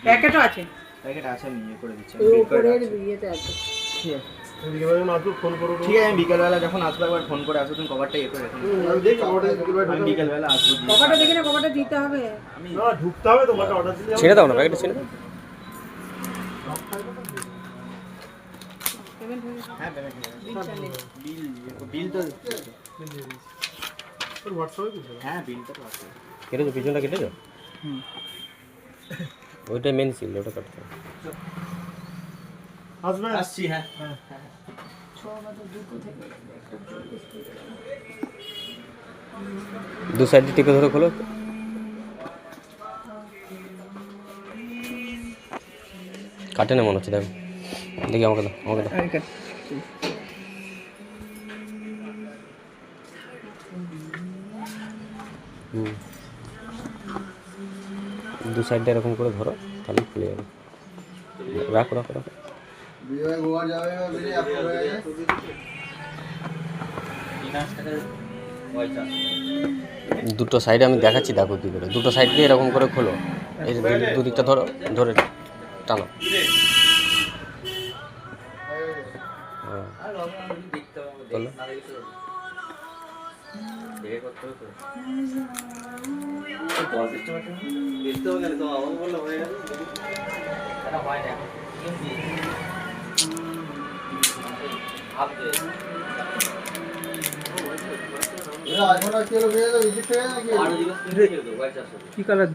প্যাকেটও আছে। প্যাকেট আছে, আমি ইয়ে করে দিচ্ছি। উপরের ইয়েতে আছে। ঠিক আছে, আমি বিকেলবেলা যখন আসবো একবার ফোন করে আসো, তুমি কভারটা ইয়ে করে রাখো। আমি বিকেলবেলা আসবো। কভারটা দেখি না, কভারটা দিতে হবে। আমি ঢুকতে হবে, তোমাকে অর্ডার দিলে ছেড়ে দাও না, প্যাকেটটা ছেড়ে দাও। পেমেন্ট হয়ে গেছে। হ্যাঁ পেমেন্ট বিল চালে। বিল তো হোয়াটসঅ্যাপে বুঝতে হ্যাঁ বিলটা তো আছে। কেটেছো, পিছনটা কেটেছো? হুম। ওইটাই মেন ছিল, ওটা কাটতে হবে। আসবে। আসছি। হ্যাঁ দু সাইড দিয়ে টিপে ধরে খোলো। কাটে না মনে হচ্ছে, দেখো দেখি, আমাকে দাও, আমাকে দাও। দু সাইডটা এরকম করে ধরো, তাহলে খুলে যাবে। রাখো রাখো রাখো। দুটো সাইডে আমি দেখাচ্ছি, দেখো কী করে। দুটো সাইড দিয়ে এরকম করে খোলো। এই যে দুদিকটা ধরো, ধরে টানো। কি কালার?